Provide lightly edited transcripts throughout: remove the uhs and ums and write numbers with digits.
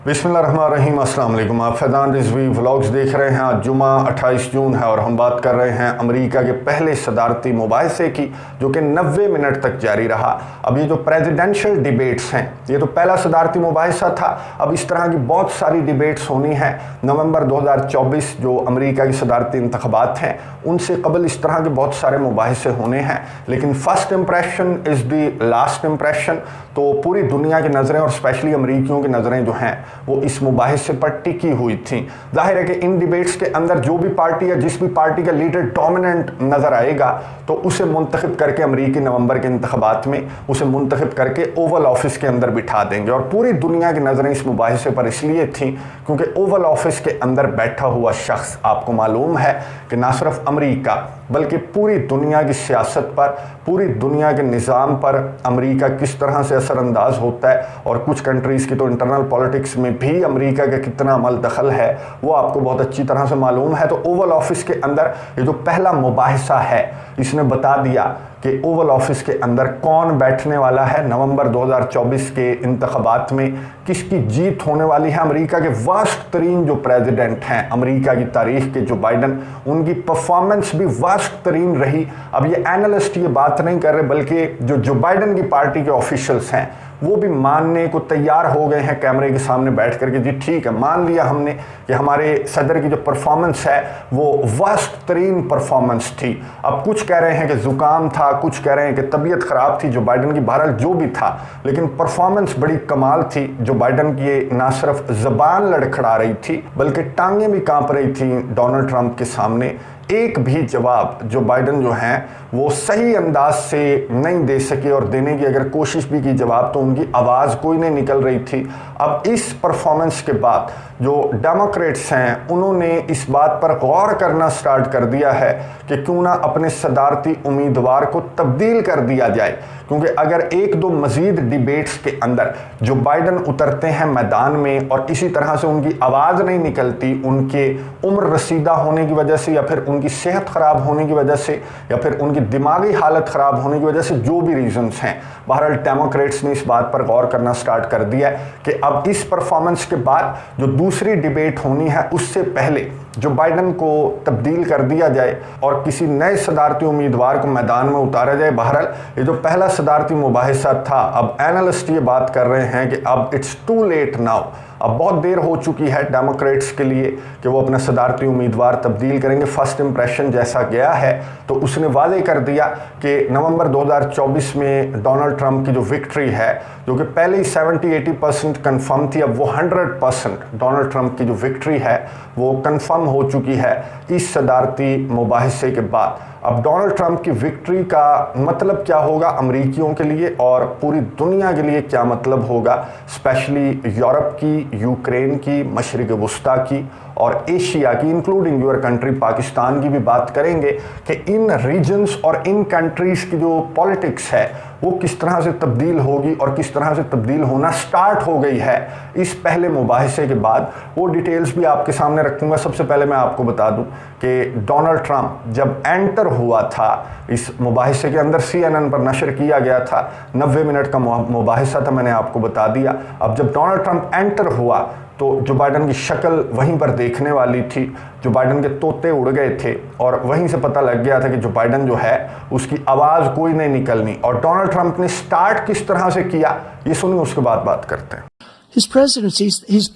बिस्मिल्लाहिर्रहमानिर्रहीम, अस्सलाम वालेकुम। आप फैज़ान रिजवी व्लॉग्स देख रहे हैं। आज जुमा 28 जून है और हम बात कर रहे हैं अमेरिका के पहले सदारती मुबाहिसे की, जो कि 90 मिनट तक जारी रहा। अब ये जो प्रेसिडेंशियल डिबेट्स हैं, ये तो पहला सदारती मुबाहिसा था। अब इस तरह की बहुत सारी डिबेट्स होनी है। नवंबर 2024 जो अमेरिका की सदारती इंतखाबात हैं, उनसे कबल इस तरह के बहुत सारे मुबाहिसे होने हैं। लेकिन first impression is the last impression. तो पूरी दुनिया की नज़रें और स्पेशली अमरीकियों की नज़रें जो हैं वो इस मुबाहिसे पर टिकी हुई थी। जाहिर है कि इन डिबेट्स के अंदर जो भी पार्टी या जिस भी पार्टी का लीडर डोमिनेंट नज़र आएगा तो उसे मुंतखब करके अमरीकी नवंबर के इंतखाबात में उसे मुंतखब करके ओवल ऑफिस के अंदर बिठा देंगे। और पूरी दुनिया की नज़रें इस मुबाहिसे पर इसलिए थी क्योंकि ओवल ऑफिस के अंदर बैठा हुआ शख्स, आपको मालूम है कि ना सिर्फ अमरीका बल्कि पूरी दुनिया की सियासत पर, पूरी दुनिया के निज़ाम पर अमरीका किस तरह से असरअंदाज होता है और कुछ कंट्रीज़ की तो इंटरनल पॉलिटिक्स में भी अमरीका का कितना अमल दखल है वो आपको बहुत अच्छी तरह से मालूम है। तो ओवल ऑफिस के अंदर ये जो पहला मुबाहिसा है, इसने बता दिया कि ओवल ऑफिस के अंदर कौन बैठने वाला है। नवंबर 2024 के इंतखाबात में किसकी जीत होने वाली है। अमेरिका के वर्स्ट तरीन जो प्रेसिडेंट हैं अमेरिका की तारीख के, जो बाइडन, उनकी परफॉर्मेंस भी वर्स्ट तरीन रही। अब ये एनालिस्ट ये बात नहीं कर रहे, बल्कि जो बाइडन की पार्टी के ऑफिशियल्स हैं वो भी मानने को तैयार हो गए हैं कैमरे के सामने बैठ करके, जी ठीक है, मान लिया हमने कि हमारे सदर की जो परफॉर्मेंस है वो वर्स्ट तरीन परफॉर्मेंस थी। अब कुछ कह रहे हैं कि ज़ुकाम था, कुछ कह रहे हैं कि तबीयत ख़राब थी जो बाइडन की, बहरहाल जो भी था, लेकिन परफॉर्मेंस बड़ी कमाल थी। जो बाइडन की ना सिर्फ ज़बान लड़खड़ा रही थी बल्कि टांगें भी कांप रही थी डोनाल्ड ट्रंप के सामने। एक भी जवाब जो बाइडन जो हैं वो सही अंदाज से नहीं दे सके और देने की अगर कोशिश भी की जवाब तो उनकी आवाज़ कोई नहीं निकल रही थी। अब इस परफॉर्मेंस के बाद जो डेमोक्रेट्स हैं उन्होंने इस बात पर गौर करना स्टार्ट कर दिया है कि क्यों ना अपने सदारती उम्मीदवार को तब्दील कर दिया जाए, क्योंकि अगर एक दो मज़ीद डिबेट्स के अंदर जो बाइडन उतरते हैं मैदान में और इसी तरह से उनकी आवाज़ नहीं निकलती, उनके उम्र रसीदा होने की वजह से या फिर उनकी सेहत ख़राब होने की वजह से या फिर उनकी दिमागी हालत ख़राब होने की वजह से, जो भी रीजंस हैं, बहरहाल डेमोक्रेट्स ने इस बात पर गौर करना स्टार्ट कर दिया है कि अब इस परफॉर्मेंस के बाद जो दूसरी डिबेट होनी है उससे पहले जो बाइडन को तब्दील कर दिया जाए और किसी नए सदारती उम्मीदवार को मैदान में उतारा जाए। बहरहाल ये जो पहला सदारती मुबाहिसा था, अब एनालिस्ट ये बात कर रहे हैं कि अब इट्स टू लेट नाउ, अब बहुत देर हो चुकी है डेमोक्रेट्स के लिए कि वो अपना सदारती उम्मीदवार तब्दील करेंगे। फर्स्ट इंप्रेशन जैसा गया है तो उसने वादे कर दिया कि नवंबर 2024 में डोनाल्ड ट्रंप की जो विक्ट्री है, जो कि पहले ही 70-80% कन्फर्म थी, अब वो 100% डोनाल्ड ट्रंप की जो विक्ट्री है वो कन्फर्म हो चुकी है इस सदारती मुबाहिसे के बाद। अब डोनाल्ड ट्रंप की विक्ट्री का मतलब क्या होगा अमरीकियों के लिए और पूरी दुनिया के लिए क्या मतलब होगा, स्पेशली यूरोप की, यूक्रेन की, मशरिक़ वुस्ता की और एशिया की, इंक्लूडिंग योर कंट्री पाकिस्तान की भी बात करेंगे कि इन रीजन्स और इन कंट्रीज़ की जो पॉलिटिक्स है वो किस तरह से तब्दील होगी और किस तरह से तब्दील होना स्टार्ट हो गई है इस पहले मुबाहिसे के बाद। वो डिटेल्स भी आपके सामने रखूँगा। सबसे पहले मैं आपको बता दूं कि डोनाल्ड ट्रंप जब एंटर हुआ था इस मुबाहिसे के अंदर, CNN पर नशर किया गया था, 90 मिनट का मुबाहिसा था, मैंने आपको बता दिया। अब जब डोनाल्ड ट्रंप एंटर हुआ तो जो बाइडन की शक्ल वहीं पर देखने वाली थी, जो बाइडन के तोते उड़ गए थे और वहीं से पता लग गया था कि जो बाइडन जो है उसकी आवाज़ कोई नहीं निकलनी। और डोनाल्ड ट्रंप ने स्टार्ट किस तरह से किया ये सुनिए, उसके बाद बात करते हैं। His presidency, he's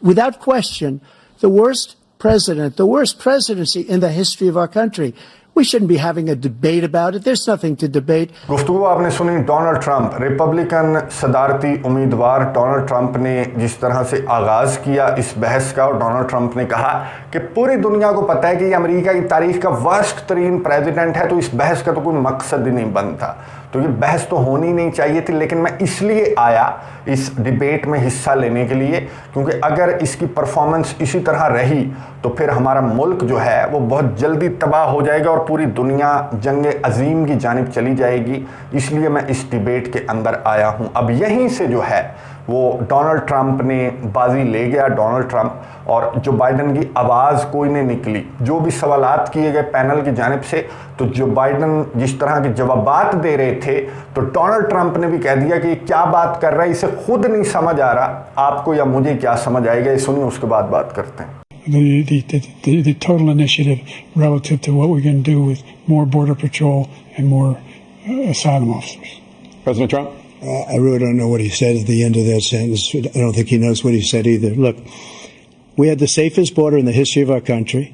without question the worst president, the worst presidency in the history of our country. We shouldn't be having a debate about it. There's nothing to debate. गुफ्तगू आपने सुनी डोनाल्ड ट्रंप, रिपब्लिकन सदारती उम्मीदवार Donald Trump ने जिस तरह से आगाज़ किया इस बहस का, और डोनाल्ड ट्रंप ने कहा कि पूरी दुनिया को पता है कि ये अमेरिका की तारीख का वर्स्ट तरीन प्रेसिडेंट है, तो इस बहस का तो कोई मकसद ही नहीं बनता, तो ये बहस तो होनी नहीं चाहिए थी। लेकिन मैं इसलिए आया इस डिबेट में हिस्सा लेने के लिए क्योंकि अगर इसकी परफॉर्मेंस इसी तरह रही तो फिर हमारा मुल्क जो है वो बहुत जल्दी तबाह हो जाएगा और पूरी दुनिया जंग अजीम की जानिब चली जाएगी। इसलिए मैं इस डिबेट के अंदर आया हूँ। अब यहीं से जो है वो डोनाल्ड ट्रंप ने बाजी ले गया, डोनाल्ड ट्रंप, और जो बाइडन की आवाज़ कोई नहीं निकली। जो भी सवालात किए गए पैनल की जानिब से, तो जो बाइडन जिस तरह के जवाबात दे रहे थे, तो डोनाल्ड ट्रंप ने भी कह दिया कि क्या बात कर रहा है, इसे खुद नहीं समझ आ रहा, आपको या मुझे क्या समझ आएगा। ये सुनिए, उसके बाद बात करते हैं। The total initiative relative to what we're going to do with more border patrol and more asylum officers. President Trump? I really don't know what he said at the end of that sentence. I don't think he knows what he said either. Look, we had the safest border in the history of our country.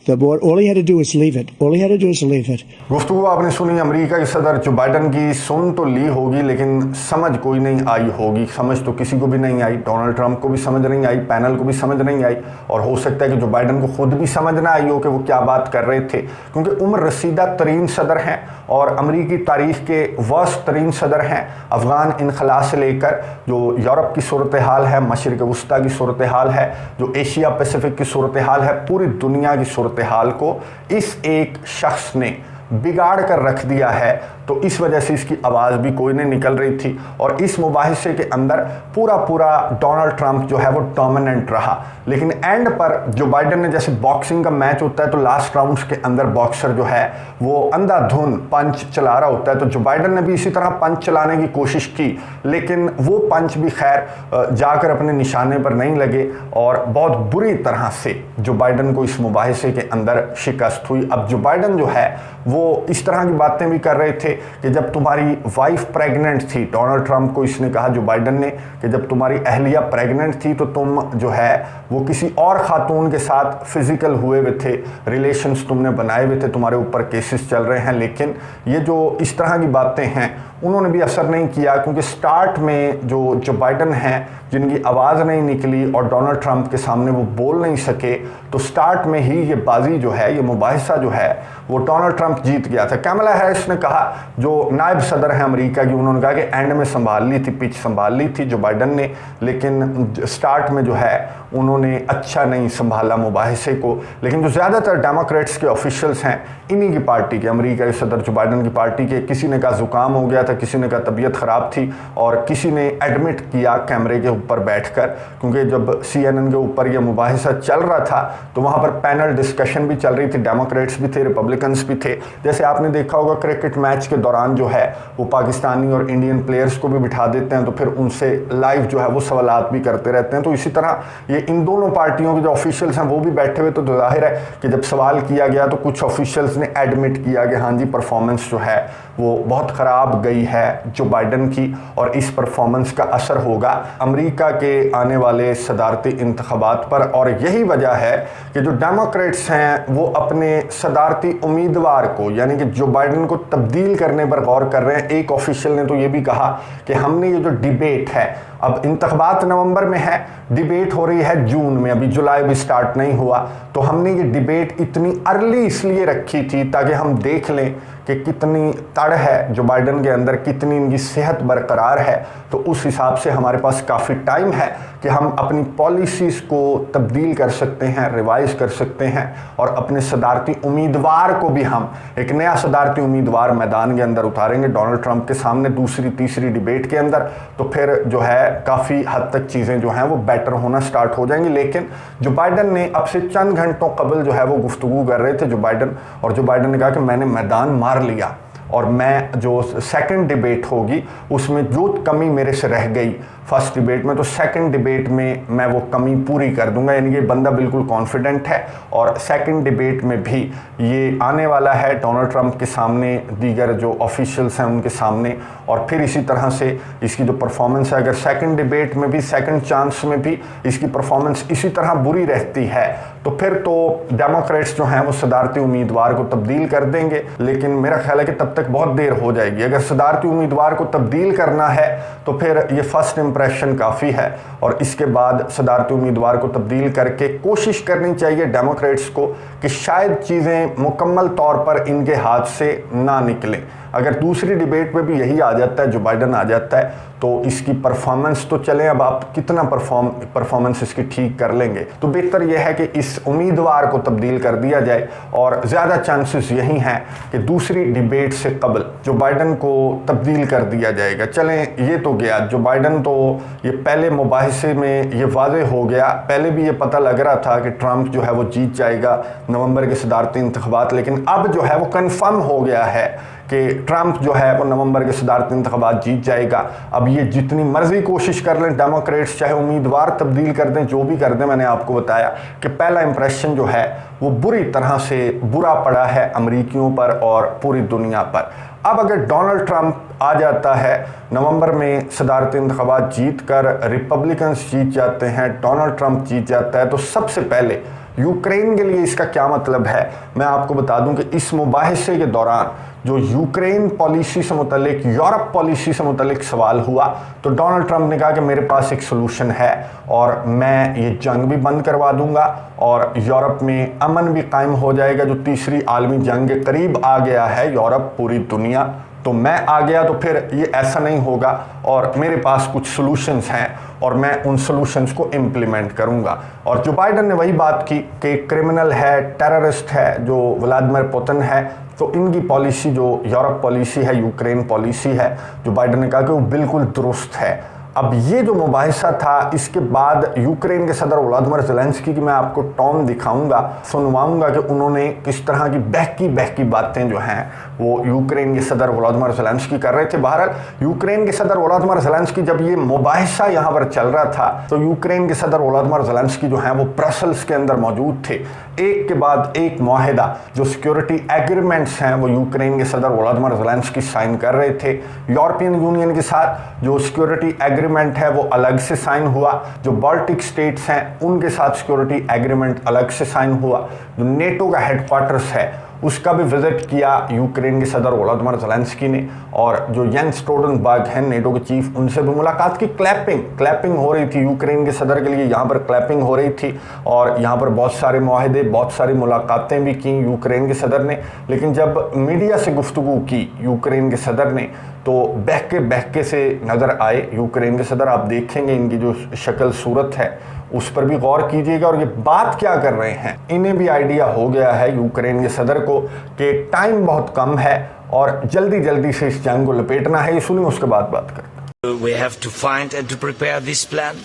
The border, all he had to do was leave it. All he had to do was leave it. गुफ्तगू आपने सुनी America के सदर जो Biden की, सुन तो ली होगी लेकिन समझ कोई नहीं आई होगी। समझ तो किसी को भी नहीं आई, डोनाल्ड ट्रंप को भी समझ नहीं आई, पैनल को भी समझ नहीं आई, और हो सकता है कि जो बाइडन को खुद भी समझ ना आई हो कि वो क्या बात कर रहे थे, क्योंकि उम्र रसीदा तरीन सदर हैं और अमरीकी तारीख के वर्स्ट तरीन सदर हैं। अफगान इनखला से लेकर जो यूरोप की सूरत हाल है, मशरिक वस्ता की सूरत हाल है, जो एशिया पैसिफिक की सूरत हाल है, पूरी दुनिया की सूरत हाल को इस एक शख्स ने बिगाड़ कर रख दिया है। तो इस वजह से इसकी आवाज़ भी कोई नहीं निकल रही थी, और इस मुबाहिसे के अंदर पूरा डोनाल्ड ट्रंप जो है वो डोमिनेंट रहा। लेकिन एंड पर जो बाइडन ने, जैसे बॉक्सिंग का मैच होता है तो लास्ट राउंड्स के अंदर बॉक्सर जो है वो अंधाधुन पंच चला रहा होता है, तो जो बाइडन ने भी इसी तरह पंच चलाने की कोशिश की, लेकिन वो पंच भी खैर जाकर अपने निशाने पर नहीं लगे, और बहुत बुरी तरह से जो बाइडन को इस मुबाहिसे के अंदर शिकस्त हुई। अब जो बाइडन जो है वो इस तरह की बातें भी कर रहे थे कि जब तुम्हारी वाइफ प्रेग्नेंट थी, डोनाल्ड ट्रंप को इसने कहा जो बाइडन ने, कि जब तुम्हारी अहलिया प्रेग्नेंट थी तो तुम जो है वो किसी और खातून के साथ फिजिकल हुए हुए थे, रिलेशंस तुमने बनाए हुए थे, तुम्हारे ऊपर केसेस चल रहे हैं। लेकिन ये जो इस तरह की बातें हैं उन्होंने भी असर नहीं किया, क्योंकि स्टार्ट में जो बाइडन हैं जिनकी आवाज़ नहीं निकली और डोनाल्ड ट्रंप के सामने वो बोल नहीं सके, तो स्टार्ट में ही ये बाजी जो है, ये मुबाहिसा जो है वो डोनाल्ड ट्रंप जीत गया था। कैमला हैरिस ने कहा, जो नायब सदर हैं अमेरिका की, उन्होंने कहा कि एंड में संभाल ली थी, पिच संभाल ली थी जो बाइडन ने, लेकिन स्टार्ट में जो है उन्होंने अच्छा नहीं संभाला मुबाहिसे को। लेकिन जो ज़्यादातर डेमोक्रेट्स के ऑफिशियल्स हैं इन्हीं की पार्टी के, अमेरिका के सदर जो बाइडन की पार्टी के, किसी ने कहा ज़ुकाम हो गया था, किसी ने कहा तबीयत ख़राब थी, और किसी ने एडमिट किया कैमरे के ऊपर बैठकर, क्योंकि जब CNN के ऊपर यह मुबाहिसा चल रहा था तो वहाँ पर पैनल डिस्कशन भी चल रही थी, डेमोक्रेट्स भी थे, रिपब्लिकन्स भी थे। जैसे आपने देखा होगा क्रिकेट मैच के दौरान जो है वो पाकिस्तानी और इंडियन प्लेयर्स को भी बिठा देते हैं, तो फिर उनसे लाइव जो है वो सवालात भी करते रहते हैं। तो इसी तरह ये इन दोनों पार्टियों के जो ऑफिशियल्स हैं वो भी बैठे हुए, तो जाहिर है कि जब सवाल किया गया तो कुछ ऑफिशियल्स ने एडमिट किया कि हाँ जी, परफॉर्मेंस जो है वो बहुत ख़राब गई है जो बाइडन की, और इस परफॉर्मेंस का असर होगा अमेरिका के आने वाले सदारती इंतखाबात पर। और यही वजह है कि जो डेमोक्रेट्स हैं वो अपने सदारती उम्मीदवार को, यानी कि जो बाइडन को तब्दील करने पर गौर कर रहे हैं। एक ऑफिशियल ने तो ये भी कहा कि हमने ये जो डिबेट है, अब इंतखाबात नवंबर में है, डिबेट हो रही है जून में, अभी जुलाई भी स्टार्ट नहीं हुआ, तो हमने ये डिबेट इतनी अर्ली इसलिए रखी थी ताकि हम देख लें कि कितनी तड़ है जो बाइडन के अंदर, कितनी इनकी सेहत बरकरार है। तो उस हिसाब से हमारे पास काफ़ी टाइम है कि हम अपनी पॉलिसीज़ को तब्दील कर सकते हैं, रिवाइज कर सकते हैं, और अपने सदारती उम्मीदवार को भी हम एक नया सदारती उम्मीदवार मैदान के अंदर उतारेंगे डोनाल्ड ट्रंप के सामने दूसरी तीसरी डिबेट के अंदर। तो फिर जो है काफ़ी हद तक चीज़ें जो हैं वो बेटर होना स्टार्ट हो जाएंगी। लेकिन जो बाइडन ने अब से चंद घंटों कबल जो है वो गुफ्तगू कर रहे थे जो बाइडन, और जो बाइडन ने कहा कि मैंने मैदान मार लिया, और मैं जो सेकंड डिबेट होगी उसमें जो कमी मेरे से रह गई फर्स्ट डिबेट में, तो सेकंड डिबेट में मैं वो कमी पूरी कर दूंगा। यानी कि बंदा बिल्कुल कॉन्फिडेंट है, और सेकंड डिबेट में भी ये आने वाला है डोनाल्ड ट्रंप के सामने, दीगर जो ऑफिशियल्स हैं उनके सामने, और फिर इसी तरह से इसकी जो परफॉर्मेंस है, अगर सेकंड डिबेट में भी, सेकंड चांस में भी इसकी परफॉर्मेंस इसी तरह बुरी रहती है, तो फिर तो डेमोक्रेट्स जो हैं वो सदारती उम्मीदवार को तब्दील कर देंगे। लेकिन मेरा ख्याल है कि तब तक बहुत देर हो जाएगी। अगर सदारती उम्मीदवार को तब्दील करना है तो फिर ये फर्स्ट इंप्रेशन काफ़ी है, और इसके बाद सदारती उम्मीदवार को तब्दील करके कोशिश करनी चाहिए डेमोक्रेट्स को कि शायद चीज़ें मुकम्मल तौर पर इनके हाथ से ना निकलें। अगर दूसरी डिबेट में भी यही आ जाता है, जो बाइडन आ जाता है, तो इसकी परफॉर्मेंस तो चले, अब आप कितना परफॉर्मेंस इसकी ठीक कर लेंगे। तो बेहतर यह है कि इस उम्मीदवार को तब्दील कर दिया जाए और ज़्यादा चांसेस यही हैं कि दूसरी डिबेट से कबल जो बाइडन को तब्दील कर दिया जाएगा। चलें, ये तो गया जो बाइडन, तो ये पहले मुबाहिसे में ये वाज़ेह हो गया, पहले भी ये पता लग रहा था कि ट्रंप जो है वो जीत जाएगा नवंबर के सदारती इंतखाबात, लेकिन अब जो है वो कन्फर्म हो गया है कि ट्रंप जो है वो नवंबर के सदारती इंतखाबात जीत जाएगा। अब ये जितनी मर्जी कोशिश कर लें डेमोक्रेट्स, चाहे उम्मीदवार तब्दील कर दें, जो भी कर दें, मैंने आपको बताया कि पहला इंप्रेशन जो है वो बुरी तरह से बुरा पड़ा है अमरीकियों पर और पूरी दुनिया पर। अब अगर डोनाल्ड ट्रंप आ जाता है नवंबर में सदारती इंतखाबात जीत कर, रिपब्लिकन्स जीत जाते हैं, डोनाल्ड ट्रंप जीत जाता है, तो सबसे पहले यूक्रेन के लिए इसका क्या मतलब है मैं आपको बता दूं कि इस मुबाहिसे के दौरान जो यूक्रेन पॉलिसी से मुतल्लिक, यूरोप पॉलिसी से मुतल्लिक सवाल हुआ, तो डोनाल्ड ट्रंप ने कहा कि मेरे पास एक सोल्यूशन है और मैं ये जंग भी बंद करवा दूंगा और यूरोप में अमन भी कायम हो जाएगा। जो तीसरी आलमी जंग के करीब आ गया है यूरोप, पूरी दुनिया, तो मैं आ गया तो फिर ये ऐसा नहीं होगा और मेरे पास कुछ सॉल्यूशंस हैं और मैं उन सॉल्यूशंस को इम्प्लीमेंट करूंगा। और जो बाइडन ने वही बात की कि क्रिमिनल है, टेररिस्ट है जो व्लादिमीर पुतिन है, तो इनकी पॉलिसी जो यूरोप पॉलिसी है, यूक्रेन पॉलिसी है, जो बाइडन ने कहा कि वो बिल्कुल दुरुस्त है। अब ये जो मुबाहिसा था, इसके बाद यूक्रेन के सदर व्लादिमीर ज़ेलेंस्की की मैं आपको टोन दिखाऊंगा, सुनवाऊंगा कि उन्होंने किस तरह की बहकी बातें जो हैं वो यूक्रेन के सदर व्लादिमीर ज़ेलेंस्की कर रहे थे। बहरहाल यूक्रेन के सदर व्लादिमीर ज़ेलेंस्की, जब ये मुबाहिसा यहाँ पर चल रहा था, तो यूक्रेन के सदर व्लादिमीर ज़ेलेंस्की जो हैं वो ब्रसल्स के अंदर मौजूद थे। एक के बाद एक माहिदा जो सिक्योरिटी एग्रीमेंट्स हैं वो यूक्रेन के सदर व्लादिमीर ज़ेलेंस्की साइन कर रहे थे। यूरोपियन यूनियन के साथ जो सिक्योरिटी एग्रीमेंट है वो अलग से साइन हुआ, जो बाल्टिक स्टेट्स हैं उनके साथ सिक्योरिटी एग्रीमेंट अलग से साइन हुआ, जो नेटो का हेडक्वार्टर्स है उसका भी विजिट किया यूक्रेन के सदर व्लादिमीर ज़ेलेंस्की ने, और जो येंस स्टोल्टनबर्ग हैं नेटो के चीफ, उनसे भी मुलाकात की। क्लैपिंग हो रही थी यूक्रेन के सदर के लिए, यहाँ पर क्लैपिंग हो रही थी और यहाँ पर बहुत सारे मुआहदे, बहुत सारी मुलाकातें भी की यूक्रेन के सदर ने। लेकिन जब मीडिया से गुफ्तगू की यूक्रेन के सदर ने, तो बहके से नज़र आए यूक्रेन के सदर। आप देखेंगे इनकी जो शक्ल सूरत है उस पर भी गौर कीजिएगा और ये बात क्या कर रहे हैं। इन्हें भी आइडिया हो गया है यूक्रेन के सदर को कि टाइम बहुत कम है और जल्दी से इस जंग को लपेटना है। ये सुनिए, उसके बाद बात करते हैं। We have to find and to prepare this plan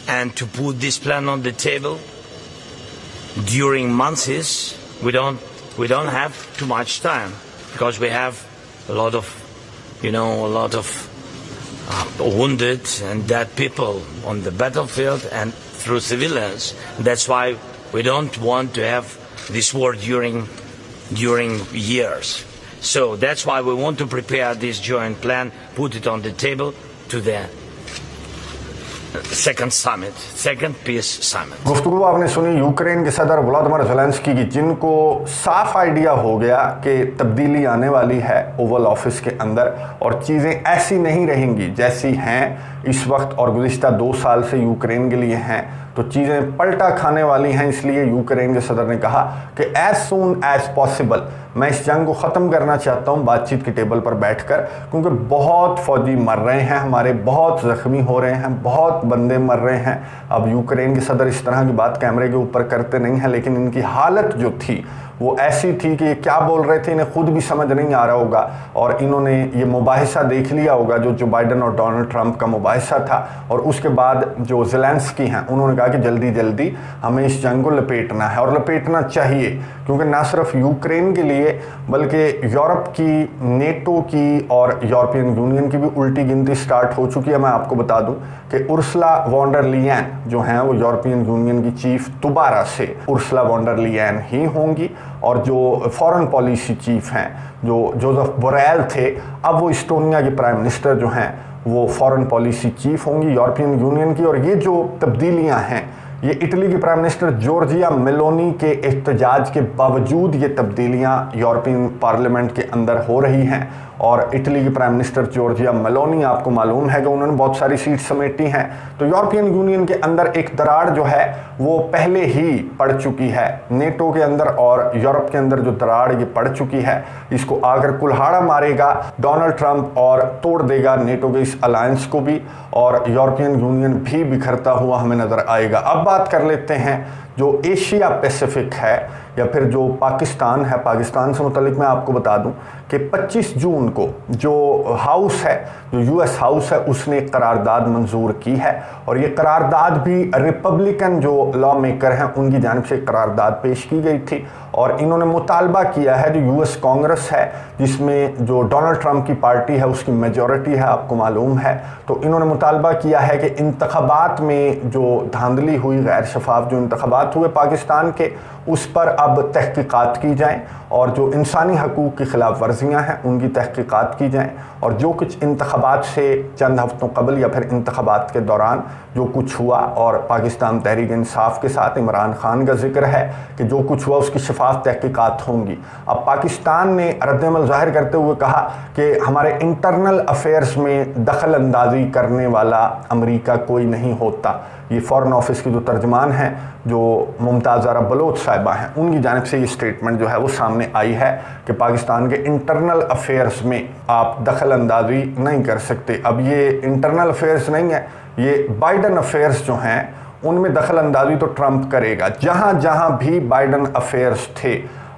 and to put this plan on the table during months. We don't have too much time because we have a lot of wounded and dead people on the battlefield and through civilians. That's why we don't want to have this war during years. So that's why we want to prepare this joint plan, put it on the table to the second peace summit. गुफ्तगू आपने सुनी Ukraine के सदर Vladimir Zelensky की, जिनको साफ idea हो गया कि तब्दीली आने वाली है ओवल ऑफिस के अंदर और चीज़ें ऐसी नहीं रहेंगी जैसी हैं इस वक्त और गुज़िश्ता 2 साल से यूक्रेन के लिए हैं, तो चीज़ें पलटा खाने वाली हैं। इसलिए यूक्रेन के सदर ने कहा कि एज सून एज पॉसिबल मैं इस जंग को ख़त्म करना चाहता हूं बातचीत की टेबल पर बैठकर, क्योंकि बहुत फौजी मर रहे हैं हमारे, बहुत ज़ख्मी हो रहे हैं, बहुत बंदे मर रहे हैं। अब यूक्रेन के सदर इस तरह की बात कैमरे के ऊपर करते नहीं हैं, लेकिन इनकी हालत जो थी वो ऐसी थी कि ये क्या बोल रहे थे इन्हें खुद भी समझ नहीं आ रहा होगा। और इन्होंने ये मुबाहिसा देख लिया होगा जो बाइडन और डोनाल्ड ट्रंप का मुबाहिसा था, और उसके बाद जो ज़ेलेंस्की हैं उन्होंने कहा कि जल्दी हमें इस जंग को लपेटना है और लपेटना चाहिए, क्योंकि ना सिर्फ यूक्रेन के लिए बल्कि यूरोप की, नेटो की और यूरोपियन यूनियन की भी उल्टी गिनती स्टार्ट हो चुकी है। मैं आपको बता दूं कि उर्सुला वॉन डर लेयन जो हैं वो यूरोपियन यूनियन की चीफ दोबारा से उर्सुला वॉन डर लेयन ही होंगी, और जो फॉरेन पॉलिसी चीफ हैं जो जोसेफ बोरेल थे, अब वो इस्टोनिया के प्राइम मिनिस्टर जो हैं वो फॉरेन पॉलिसी चीफ होंगी यूरोपियन यूनियन की। और ये जो तब्दीलियां हैं ये इटली की प्राइम मिनिस्टर जॉर्जिया मेलोनी के एहतजाज के बावजूद ये तब्दीलियां यूरोपियन पार्लियामेंट के अंदर हो रही हैं और इटली की प्राइम मिनिस्टर जॉर्जिया मेलोनी, आपको मालूम है कि उन्होंने बहुत सारी सीट समेटी हैं। तो यूरोपियन यूनियन के अंदर एक दरार जो है वो पहले ही पड़ चुकी है। नेटो के अंदर और यूरोप के अंदर जो दरार ये पड़ चुकी है, इसको आकर कुल्हाड़ा मारेगा डोनाल्ड ट्रंप और तोड़ देगा नेटो के इस अलायंस को भी, और यूरोपियन यूनियन भी बिखरता हुआ हमें नजर आएगा। अब बात कर लेते हैं जो एशिया पैसिफिक है या फिर जो पाकिस्तान है। पाकिस्तान से मुतालिक मैं आपको बता दूं कि 25 जून को जो हाउस है, जो यूएस हाउस है, उसने एक करारदाद मंजूर की है, और ये करारदाद भी रिपब्लिकन जो लॉ मेकर हैं उनकी जानिब से करारदाद पेश की गई थी, और इन्होंने मुतालबा किया है जो यूएस कांग्रेस है, जिसमें जो डोनाल्ड ट्रंप की पार्टी है उसकी मेजॉरिटी है, आपको मालूम है। तो इन्होंने मुतालबा किया है कि इंतखाबात में जो धांधली हुई, गैर शफाफ जो इंतखाबात हुए पाकिस्तान के, उस पर अब तहकीकात की जाएं, और जो इंसानी हकूक़ की खिलाफ वर्जियाँ हैं उनकी तहकीकात की जाएं, और जो कुछ इंतखाबात से चंद हफ्तों कबल या फिर इंतखाबात के दौरान जो कुछ हुआ, और पाकिस्तान तहरीक इंसाफ के साथ इमरान खान का जिक्र है कि जो कुछ हुआ उसकी शफाफ तहकीकात होंगी। अब पाकिस्तान ने रद्दअमल ज़ाहिर करते हुए कहा कि हमारे इंटरनल अफेयर्स में दखल अंदाजी करने वाला अमरीका कोई नहीं होता। ये फॉरेन ऑफिस की जो तर्जमान हैं, जो मुमताज़ ज़ारा बलोच साहिबा हैं, उनकी जानिब से ये स्टेटमेंट जो है वो सामने आई है कि पाकिस्तान के इंटरनल अफेयर्स में आप दखल अंदाजी नहीं कर सकते। अब ये इंटरनल अफेयर्स नहीं है, ये बाइडन अफेयर्स जो हैं उनमें दखल अंदाजी तो ट्रंप करेगा। जहाँ जहाँ भी बाइडन अफेयर्स थे,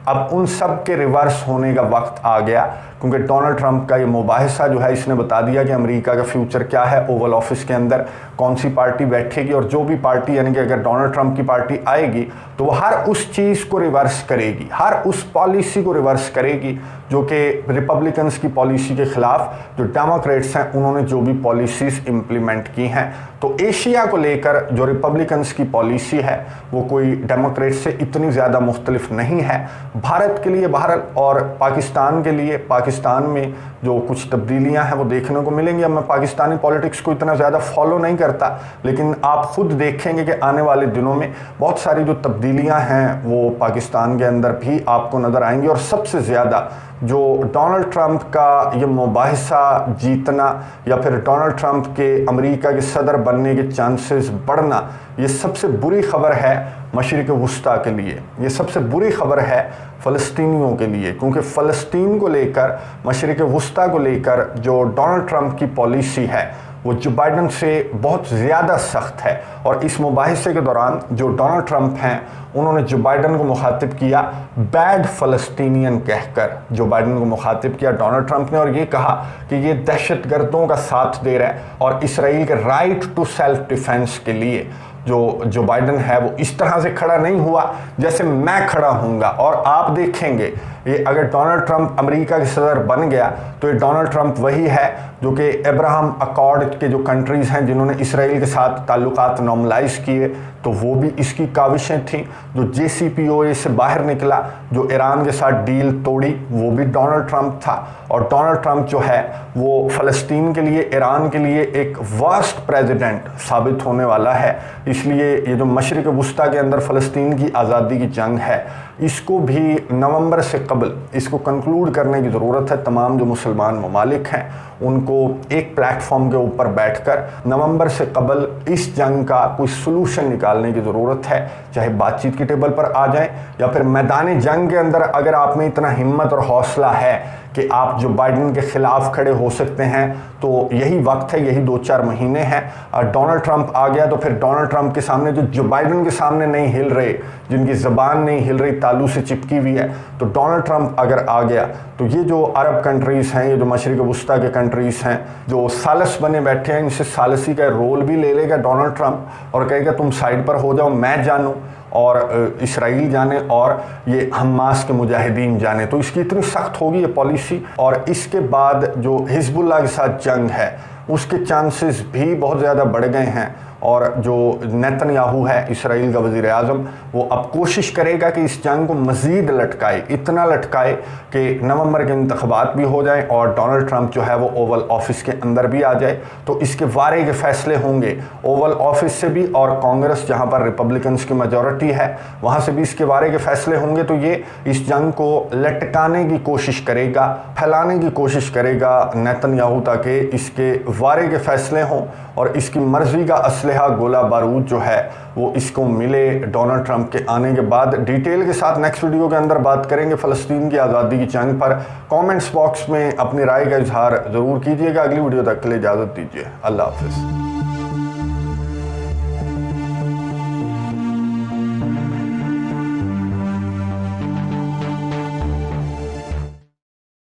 अब उन सब के रिवर्स होने का वक्त आ गया, क्योंकि डोनाल्ड ट्रंप का ये मुबाहिसा जो है इसने बता दिया कि अमेरिका का फ्यूचर क्या है, ओवल ऑफिस के अंदर कौन सी पार्टी बैठेगी, और जो भी पार्टी, यानी कि अगर डोनाल्ड ट्रंप की पार्टी आएगी तो वो हर उस चीज़ को रिवर्स करेगी, हर उस पॉलिसी को रिवर्स करेगी जो कि रिपब्लिकन्स की पॉलिसी के ख़िलाफ़ जो डेमोक्रेट्स हैं उन्होंने जो भी पॉलिसीज़ इम्प्लीमेंट की हैं। तो एशिया को लेकर जो रिपब्लिकन्स की पॉलिसी है वो कोई डेमोक्रेट से इतनी ज़्यादा मुख्तलिफ नहीं है। भारत के लिए बहरहाल और पाकिस्तान के लिए, पाकिस्तान में जो कुछ तब्दीलियां हैं वो देखने को मिलेंगी। अब मैं पाकिस्तानी पॉलिटिक्स को इतना ज़्यादा फॉलो नहीं करता, लेकिन आप खुद देखेंगे कि आने वाले दिनों में बहुत सारी जो तब्दीलियां हैं वो पाकिस्तान के अंदर भी आपको नज़र आएंगी। और सबसे ज़्यादा जो डोनाल्ड ट्रंप का ये मुबाहिसा जीतना या फिर डोनाल्ड ट्रंप के अमेरिका के सदर बनने के चांसेस बढ़ना, ये सबसे बुरी खबर है मशरिक़ वुस्ता के लिए, ये सबसे बुरी खबर है फ़लस्तीनियों के लिए, क्योंकि फ़लस्तीन को लेकर, मशरिक़ वुस्ता को लेकर जो डोनाल्ड ट्रंप की पॉलिसी है वो जो बाइडन से बहुत ज़्यादा सख्त है। और इस मुबाहिसे के दौरान जो डोनाल्ड ट्रंप हैं उन्होंने जो बाइडन को मुखातिब किया बैड फ़लस्तीनियन कहकर, जो बाइडन को मुखातिब किया डोनाल्ड ट्रंप ने, और ये कहा कि ये दहशतगर्दों का साथ दे रहा है, और इसराइल के राइट टू सेल्फ डिफेंस के लिए जो बाइडन है वो इस तरह से खड़ा नहीं हुआ जैसे मैं खड़ा हूँगा। और आप देखेंगे ये अगर डोनाल्ड ट्रंप अमेरिका के सदर बन गया तो ये डोनाल्ड ट्रंप वही है जो कि अब्राहम अकॉर्ड के जो कंट्रीज़ हैं जिन्होंने इसराइल के साथ ताल्लुकात नॉर्मलाइज किए, तो वो भी इसकी काविशें थीं। जो JCPOA से बाहर निकला, जो ईरान के साथ डील तोड़ी, वो भी डोनाल्ड ट्रंप था। और डोनाल्ड ट्रंप जो है वो फ़लस्तीन के लिए, ईरान के लिए एक वर्स्ट प्रेसिडेंट साबित होने वाला है। इसलिए ये जो मशरिक़ वुस्ता के अंदर फ़लस्तीन की आज़ादी की जंग है, इसको भी नवंबर से कबल इसको कंक्लूड करने की ज़रूरत है। तमाम जो मुसलमान ममालिक हैं उनको एक प्लेटफॉर्म के ऊपर बैठकर नवंबर से कबल इस जंग का कोई सलूशन निकालने की ज़रूरत है, चाहे बातचीत की टेबल पर आ जाएं या फिर मैदान जंग के अंदर अगर आप में इतना हिम्मत और हौसला है कि आप जो बाइडन के ख़िलाफ़ खड़े हो सकते हैं, तो यही वक्त है, यही 2-4 महीने हैं। और डोनाल्ड ट्रंप आ गया तो फिर डोनाल्ड ट्रंप के सामने जो बाइडन के सामने नहीं हिल रहे, जिनकी ज़बान नहीं हिल रही, तालू से चिपकी हुई है, तो डोनाल्ड ट्रंप अगर आ गया तो ये जो अरब कंट्रीज़ हैं, ये जो मशरिक़ वुस्ता के कंट्रीज़ हैं जो सालस बने बैठे हैं, इनसे सालसी का रोल भी ले लेगा डोनाल्ड ट्रंप और कहेगा तुम साइड पर हो जाओ, मैं जानूँ और इसराइल जाने और ये हमास के मुजाहिदीन जाने। तो इसकी इतनी सख्त होगी ये पॉलिसी। और इसके बाद जो हिजबुल्लाह के साथ जंग है उसके चांसेस भी बहुत ज़्यादा बढ़ गए हैं। और जो नेतन्याहू है इसराइल का वज़ीर आज़म, वो अब कोशिश करेगा कि इस जंग को मज़ीद लटकाए, इतना लटकाए कि नवंबर के इंतखाबात भी हो जाएं और डोनाल्ड ट्रंप जो है वो ओवल ऑफिस के अंदर भी आ जाए। तो इसके बारे के फैसले होंगे ओवल ऑफिस से भी और कांग्रेस जहां पर रिपब्लिकन्स की मेजॉरिटी है वहां से भी इसके बारे के फैसले होंगे। तो ये इस जंग को लटकाने की कोशिश करेगा, फैलाने की कोशिश करेगा नेतन्याहू, ताकि इसके बारे के फैसले हों और इसकी मर्जी का असलहा गोला बारूद जो है वो इसको मिले डोनाल्ड ट्रंप के आने के बाद। डिटेल के साथ नेक्स्ट वीडियो के अंदर बात करेंगे फ़लस्तीन की आज़ादी की जंग पर। कमेंट्स बॉक्स में अपनी राय का इजहार ज़रूर कीजिएगा। अगली वीडियो तक के लिए इजाज़त दीजिए। अल्लाह हाफ़िज़।